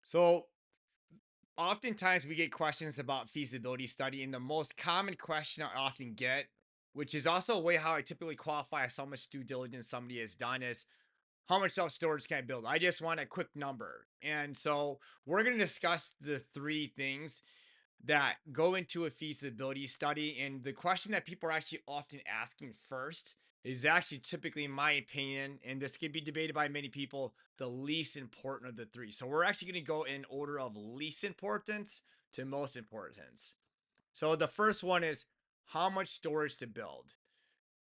So oftentimes we get questions about feasibility study, and the most common question I often get, which is also a way how I typically qualify how much due diligence somebody has done, is how much self storage can I build? I just want a quick number. And so we're going to discuss the three things that go into a feasibility study. And the question that people are actually often asking first is actually typically, in my opinion, and this can be debated by many people, the least important of the three. So we're actually going to go in order of least importance to most importance. So the first one is how much storage to build.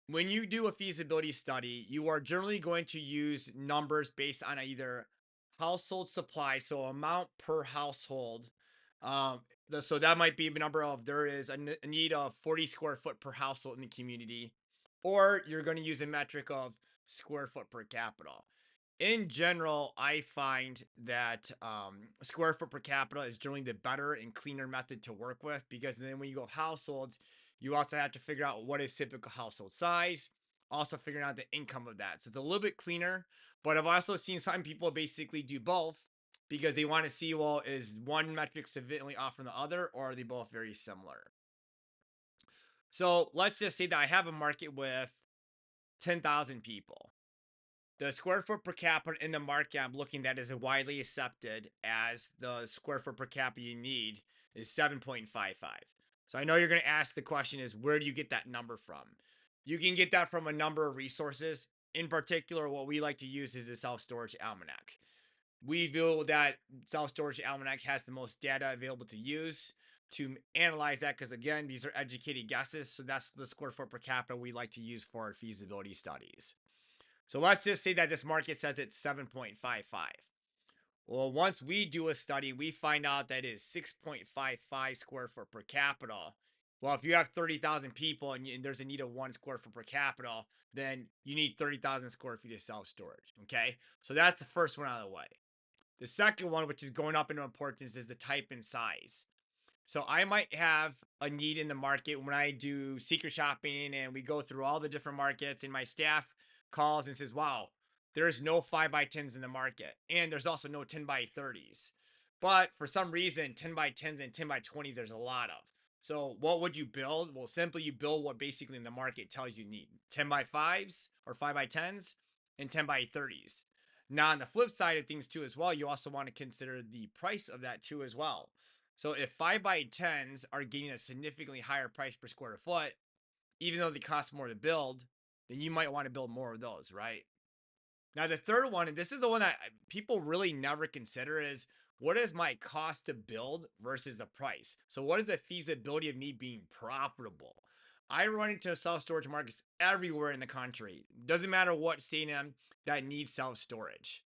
When you do a feasibility study, you are generally going to use numbers based on either household supply, so amount per household. So that might be a number of there is a need of 40 square foot per household in the community, or you're going to use a metric of square foot per capita. In general, I find that square foot per capita is generally the better and cleaner method to work with because then when you go households, you also have to figure out what is typical household size, also figuring out the income of that. So it's a little bit cleaner, but I've also seen some people basically do both because they want to see, well, is one metric significantly off from the other, or are they both very similar? So let's just say that I have a market with 10,000 people. The square foot per capita in the market I'm looking at is widely accepted as the square foot per capita you need is 7.55. So I know you're going to ask the question is where do you get that number from? You can get that from a number of resources. In particular, what we like to use is the self storage almanac. We feel that self storage almanac has the most data available to use to analyze that because again, these are educated guesses. So that's the square foot per capita we like to use for our feasibility studies. So let's just say that this market says it's 7.55. Well, once we do a study, we find out that it is 6.55 square foot per capita. Well, if you have 30,000 people and there's a need of 1 square foot per capita, then you need 30,000 square feet of self storage. Okay. So that's the first one out of the way. The second one, which is going up in importance, is the type and size. So I might have a need in the market when I do secret shopping and we go through all the different markets and my staff calls and says, wow, there's no 5 by 10s in the market. And there's also no 10 by 30s. But for some reason, 10 by 10s and 10 by 20s, there's a lot of. So what would you build? Well, simply you build what basically in the market tells you need 10 by 5s or 5 by 10s and 10 by 30s. Now, on the flip side of things, too, as well, you also want to consider the price of that, too, as well. So if 5 by 10s are getting a significantly higher price per square foot, even though they cost more to build, then you might want to build more of those, right? Now, the third one, and this is the one that people really never consider, is what is my cost to build versus the price? So, what is the feasibility of me being profitable? I run into self storage markets everywhere in the country. Doesn't matter what state I'm that needs self storage.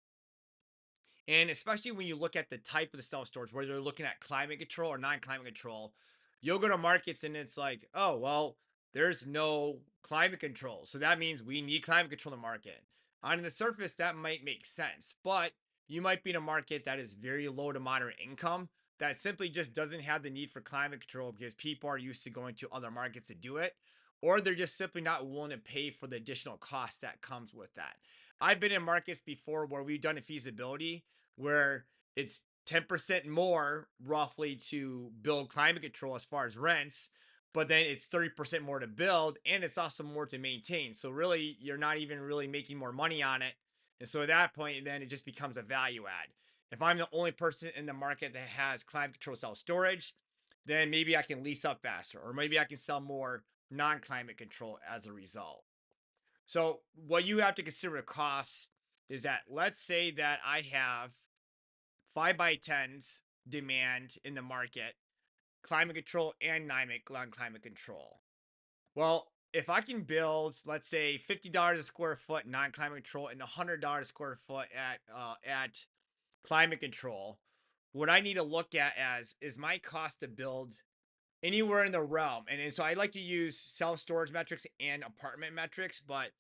And especially when you look at the type of the self storage, whether they're looking at climate control or non climate control, you'll go to markets and it's like, oh, well, there's no climate control. So that means we need climate control in the market. On the surface, that might make sense, but you might be in a market that is very low to moderate income that simply just doesn't have the need for climate control because people are used to going to other markets to do it, or they're just simply not willing to pay for the additional cost that comes with that. I've been in markets before where we've done a feasibility where it's 10% more roughly to build climate control as far as rents, but then it's 30% more to build and it's also more to maintain. So really you're not even really making more money on it. And so at that point, then it just becomes a value add. If I'm the only person in the market that has climate control self storage, then maybe I can lease up faster, or maybe I can sell more non climate control as a result. So what you have to consider the costs is that let's say that I have 5 by 10s demand in the market, climate control and non-climate control. Well, if I can build, let's say $50 a square foot non-climate control and $100 a square foot at climate control, what I need to look at as is my cost to build anywhere in the realm. And so I like to use self storage metrics and apartment metrics. But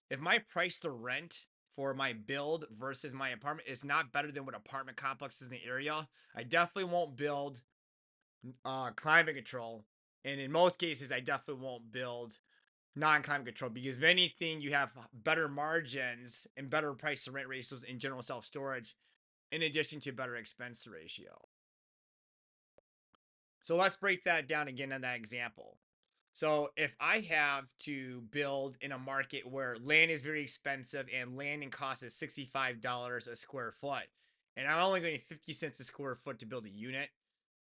if my price to rent for my build versus my apartment is not better than what apartment complexes in the area, I definitely won't build climate control. And in most cases, I definitely won't build non-climate control because if anything, you have better margins and better price to rent ratios in general self storage in addition to better expense ratio. So let's break that down again on that example. So if I have to build in a market where land is very expensive and landing cost is $65 a square foot, and I'm only getting 50 cents a square foot to build a unit,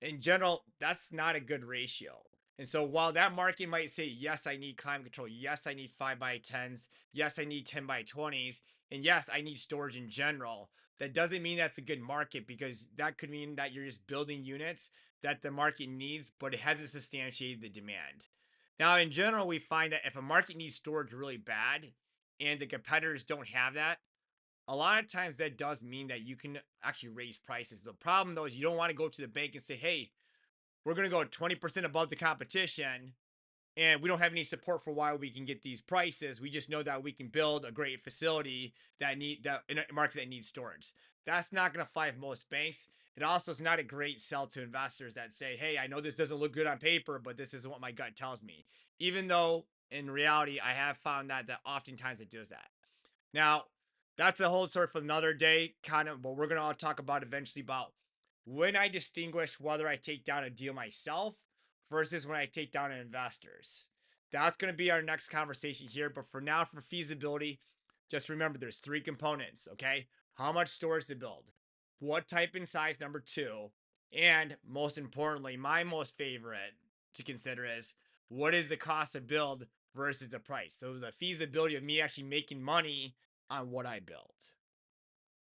in general, that's not a good ratio. And so while that market might say, yes, I need climate control, yes, I need 5 by 10s, yes, I need 10 by 20s, and yes, I need storage in general, that doesn't mean that's a good market because that could mean that you're just building units that the market needs, but it hasn't substantiated the demand. Now, in general, we find that if a market needs storage really bad and the competitors don't have that, a lot of times that does mean that you can actually raise prices. The problem, though, is you don't want to go to the bank and say, hey, we're going to go 20% above the competition and we don't have any support for why we can get these prices. We just know that we can build a great facility that need that in a market that needs storage. That's not going to fly with most banks. It also is not a great sell to investors that say, "Hey, I know this doesn't look good on paper, but this is what my gut tells me." Even though in reality, I have found that oftentimes it does that. Now, that's a whole sort for another day, kind of, but we're gonna all talk about eventually about when I distinguish whether I take down a deal myself versus when I take down investors. That's gonna be our next conversation here. But for now, for feasibility, just remember there's three components, okay? How much storage to build, what type and size, number two, and most importantly, my most favorite to consider is what is the cost to build versus the price. So the feasibility of me actually making money on what I built.